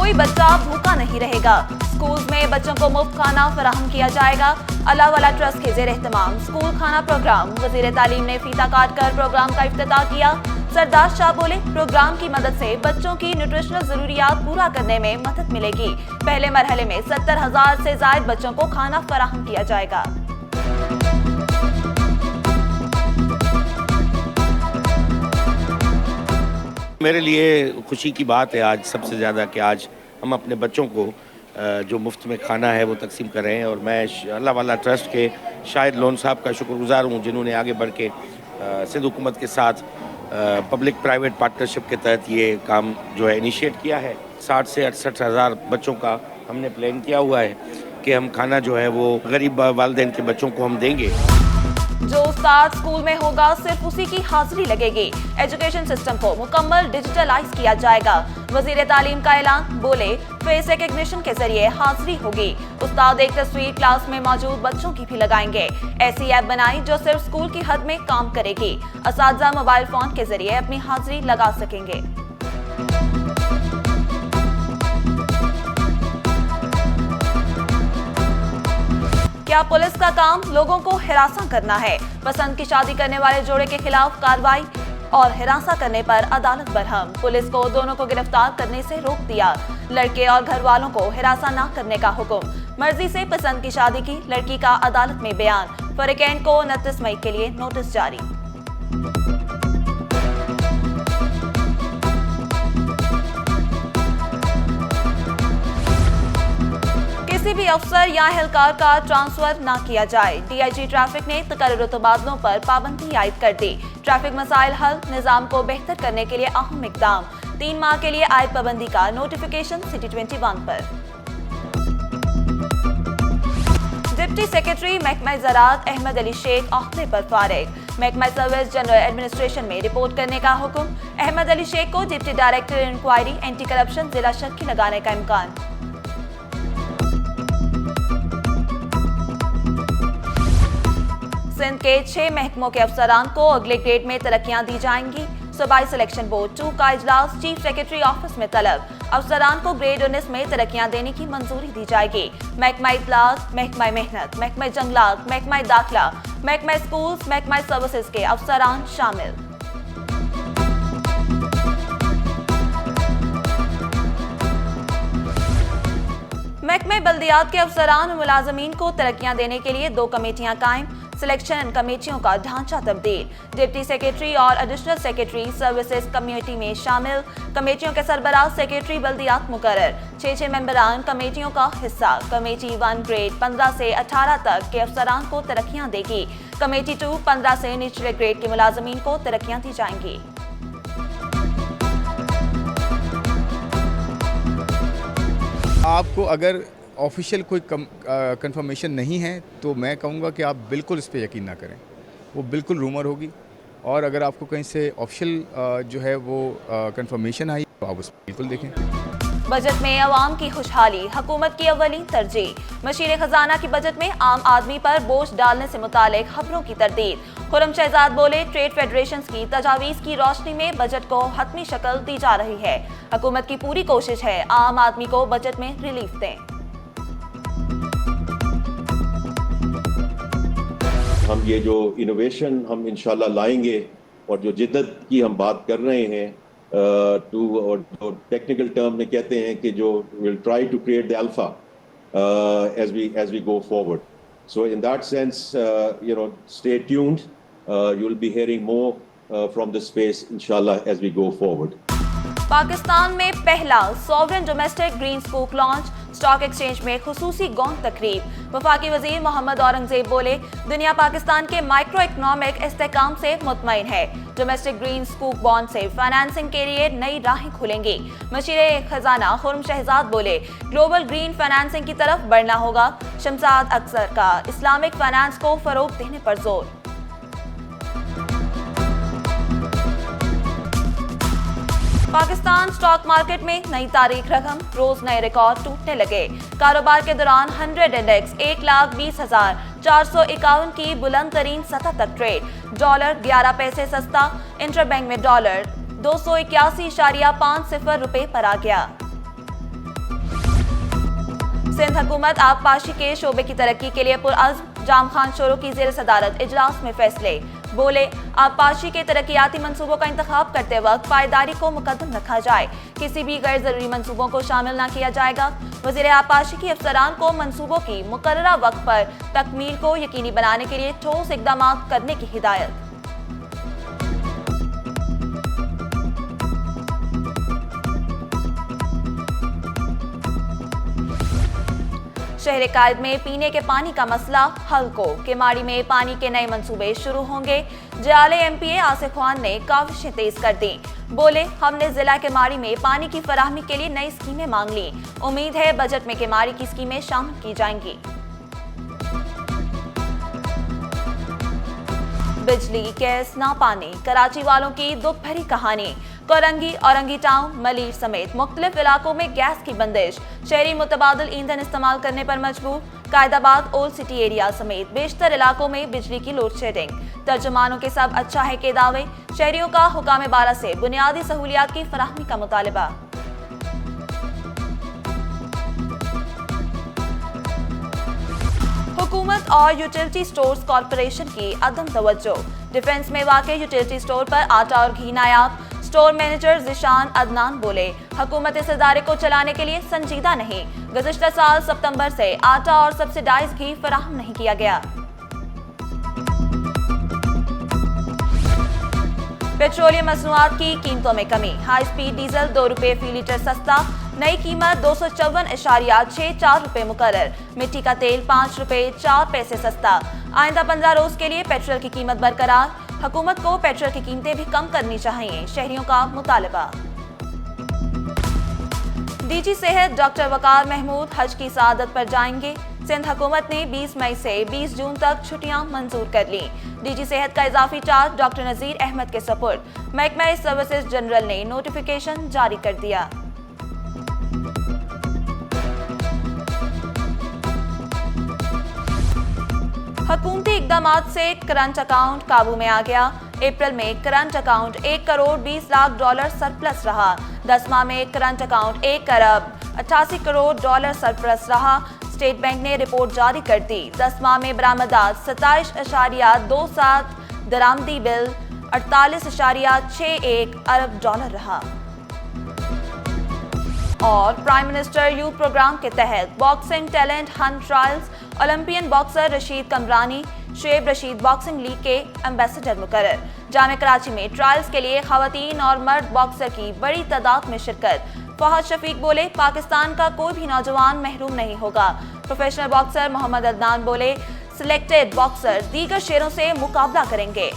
कोई बच्चा भूखा नहीं रहेगा। स्कूल में बच्चों को मुफ्त खाना फराहम किया जाएगा। अल्लाह वाला ट्रस्ट के ज़ेर एहतमाम स्कूल खाना प्रोग्राम। वज़ीर तालीम ने फीता काट कर प्रोग्राम का इफ्तिताह किया। सरदार शाह बोले, प्रोग्राम की मदद से बच्चों की न्यूट्रिशनल जरूरियात पूरा करने में मदद मिलेगी। पहले मरहले में 70,000 से ज्यादा बच्चों को खाना फराहम किया जाएगा। मेरे लिए खुशी की बात है आज सबसे ज़्यादा कि आज हम अपने बच्चों को जो मुफ्त में खाना है वो तकसीम कर रहे हैं। और मैं अल्लाह वाला ट्रस्ट के शाहिद लोन साहब का शुक्रगुजार हूँ, जिन्होंने आगे बढ़ के सिंध हुकूमत के साथ पब्लिक प्राइवेट पार्टनरशिप के तहत ये काम जो है इनिशिएट किया है। 60 से 68,000 बच्चों का हमने प्लान किया हुआ है कि हम खाना जो है वो गरीब वालिदैन के बच्चों को हम देंगे। जो उस्ताद स्कूल में होगा सिर्फ उसी की हाजिरी लगेगी। एजुकेशन सिस्टम को मुकम्मल डिजिटलाइज किया जाएगा। वजीर तालीम का ऐलान, बोले फेस रिकग्निशन के जरिए हाजिरी होगी। उस्ताद एक तस्वीर क्लास में मौजूद बच्चों की भी लगाएंगे। ऐसी ऐप बनाई जो सिर्फ स्कूल की हद में काम करेगी। असातिज़ा मोबाइल फोन के जरिए अपनी हाजिरी लगा सकेंगे। क्या पुलिस का काम लोगों को हिरासा करना है? पसंद की शादी करने वाले जोड़े के खिलाफ कार्रवाई और हिरासा करने पर अदालत बरहम। पुलिस को दोनों को गिरफ्तार करने से रोक दिया। लड़के और घर वालों को हिरासा न करने का हुक्म। मर्जी से पसंद की शादी की लड़की का अदालत में बयान। फरीकैन को 29 मई के लिए नोटिस जारी। किसी भी अफसर या एहलकार का ट्रांसफर न किया जाए। डीआईजी ट्रैफिक ने तकर्रुरी तबादलों पर पाबंदी आयद कर दी। ट्रैफिक मसाइल हल, निजाम को बेहतर करने के लिए अहम इकदाम। 3 माह के लिए आयद पाबंदी का नोटिफिकेशन सिटी 21 पर। डिप्टी सेक्रेटरी महकमा ज़राअत अहमद अली शेख ओहदे पर फारिग। महकमा सर्विस जनरल एडमिनिस्ट्रेशन में रिपोर्ट करने का हुक्म। अहमद अली शेख को deputy director inquiry anti corruption जिला शक्की लगाने का इम्कान। सिंध के 6 महकमों के अफसरान को अगले ग्रेड में तरक्कियां दी जाएंगी। सूबाई सिलेक्शन बोर्ड 2 का इजलास चीफ सेक्रेटरी ऑफिस में तलब। अफसरान को ग्रेड 19 में तरक्कियां देने की मंजूरी दी जाएगी। महकमा इत्तलात, महकमा मेहनत, महकमा जंगलात, महकमा दाखिला, महकमा स्कूल्स, महकमा सर्विसेज के अफसरान शामिल। महकमे बल्दियात के अफसरान और मुलाजमीन को तरक्कियां देने के लिए 2 कमेटियां कायम। सिलेक्शन कमेटियों का ढांचा तब्दील। डिप्टी सेक्रेटरी और एडिशनल सेक्रेटरी सर्विसेज कमेटी में शामिल। कमेटियों के सरबराह सेक्रेटरी बल्दियात मुकर्रर। 6 मेंबरान कमेटियों का हिस्सा। कमेटी 1 ग्रेड 15 से 18 तक के अफसरान को तरक्कियां देगी। कमेटी 2 15 से निचले ग्रेड के मुलाजमीन को तरक्कियां दी जाएंगी। आपको अगर ऑफिशियल कोई कंफर्मेशन नहीं है तो मैं कहूँगा कि आप बिल्कुल इस पे यकीन ना करें, वो बिल्कुल रूमर होगी। और अगर आपको कहीं से ऑफिशियल जो है वो कंफर्मेशन आई तो आप उस पर बिल्कुल देखें। बजट में अवाम की खुशहाली हुकूमत की अव्वली तरजीह। मशीर खजाना की बजट में आम आदमी पर बोझ डालने से मुतालिक खबरों की तरदीद। खुर्रम शहजाद बोले, ट्रेड फेडरेशन की तजावीज़ की रोशनी में बजट को हतमी शक्ल दी जा रही है। हुकूमत की पूरी कोशिश है आम आदमी को बजट में रिलीफ दें। हम ये जो इनोवेशन हम इंशाल्लाह लाएंगे और जो जिद्दत की हम बात कर रहे हैं और जो टेक्निकल टर्म में कहते हैं कि जो will try to create the alpha as we go forward. So in that sense, stay tuned. You'll be hearing more from this space inshallah as we go forward. Pakistan में पहला sovereign domestic green scoop launch. Stock exchange में खुसूसी गौन तकरीब। वफाकी वजीर मोहम्मद औरंगजेब बोले, दुनिया पाकिस्तान के micro economic इस्तेहकाम से मुतमईन है। डोमेस्टिक ग्रीन स्कूप बॉन्ड से फाइनेंसिंग के लिए नई राहें खुलेंगी। मशीर खजाना खुर्रम शहजाद बोले, ग्लोबल ग्रीन फाइनेंसिंग की तरफ बढ़ना होगा। शमसाद अख्तर का इस्लामिक फाइनेंस को फरोग देने पर जोर। पाकिस्तान स्टॉक मार्केट में नई तारीख रकम, रोज नए रिकॉर्ड टूटने लगे। कारोबार के दौरान 100 इंडेक्स 1,20,451 की बुलंद तरीन सतह तक ट्रेड। डॉलर 11 पैसे सस्ता। इंटरबैंक में डॉलर 281.50 रुपए पर आ गया। सिंध हुकूमत आबपाशी के शोबे की तरक्की के लिए पुरअज़्म जाम खान शोरो की ज़ेर सदारत इजलास में फैसले। बोले, आबपाशी के तरक्याती मंसूबों का इंतखाब करते वक्त पायदारी को मुकद्दम रखा जाए, किसी भी गैर जरूरी मंसूबों को शामिल न किया जाएगा। वज़ीर आबपाशी की अफसरान को मंसूबों की मुकर्ररा वक्त पर तकमील को यकीनी बनाने के लिए ठोस इकदाम करने की हिदायत। शहर कायद में पीने के पानी का मसला हल को, केमाड़ी में पानी के नए मंसूबे शुरू होंगे। जयाले एमपीए आसिफ खान ने काविशें तेज कर दी। बोले, हमने जिला केमाड़ी में पानी की फराहमी के लिए नई स्कीमें मांग ली। उम्मीद है बजट में केमाड़ी की स्कीमें शामिल की जाएंगी। बिजली, गैस ना पानी, कराची वालों की दुख भरी कहानी। कोरंगी, औरंगी टाउन, मलीर समेत मुख्तलिफ इलाकों में गैस की बंदिश। शहरी मुतबादिल ईंधन इस्तेमाल करने पर मजबूर। कायदाबाद, ओल्ड सिटी एरिया समेत बेशतर इलाकों में बिजली की लोड शेडिंग। तर्जुमानों के सब अच्छा है के दावे। शहरियों का हुकाम बारा से बुनियादी सहूलियात की फराहमी का मुतालबा। हुकूमत और यूटिलिटी स्टोर्स कॉरपोरेशन की अदम तवज्जो। डिफेंस में वाक़े यूटिलिटी स्टोर पर आटा और घी नायाब। स्टोर मैनेजर जिशान अदनान बोले, हुकूमत इस इदारे को चलाने के लिए संजीदा नहीं। गुज़िश्ता साल सितंबर से आटा और सब्सिडाइज घी फराहम नहीं किया गया। पेट्रोलियम मसनूआत की कीमतों में कमी। हाई स्पीड डीजल 2 रुपये फी लीटर सस्ता। नई कीमत 254.64 रुपये मुकर्रर। मिट्टी का तेल 5 रुपये 4 पैसे सस्ता। आइंदा 15 रोज के लिए पेट्रोल की कीमत बरकरार। हुकूमत को पेट्रोल की कीमतें भी कम करनी चाहिए, शहरियों का मुतालबा। डीजी सेहत डॉक्टर वकार महमूद हज की सआदत पर जाएंगे। सिंध हुकूमत ने 20 मई से 20 जून तक छुट्टियां मंजूर कर ली। डीजी सेहत का इजाफी चार्ज डॉक्टर नजीर अहमद के सपुर्द। महकमा सर्विसेज जनरल ने नोटिफिकेशन जारी कर दिया। हुकूमती इक़दामात से करंट अकाउंट काबू में आ गया। अप्रैल में current account 1 crore 20 lakh dollar surplus रहा। 10 माह में करंट अकाउंट 1 अरब 88 करोड़ डॉलर सरप्लस रहा। स्टेट बैंक ने रिपोर्ट जारी कर दी। 10 माह में बरामदात 27.27 दरामदी बिल 48.61 अरब डॉलर रहा। और प्राइम मिनिस्टर यूथ प्रोग्राम के तहत boxing talent hunt trials. Olympian boxer Rashid Kamrani Shoaib Rashid boxing league के एम्बेसडर मुकर्रर। जामे कराची में ट्रायल्स के लिए खवातीन और मर्द बॉक्सर की बड़ी तादाद में शिरकत। फहद शफीक बोले, पाकिस्तान का कोई भी नौजवान महरूम नहीं होगा। प्रोफेशनल बॉक्सर मोहम्मद अदनान बोले, सिलेक्टेड बॉक्सर दीगर शेरों से मुकाबला करेंगे।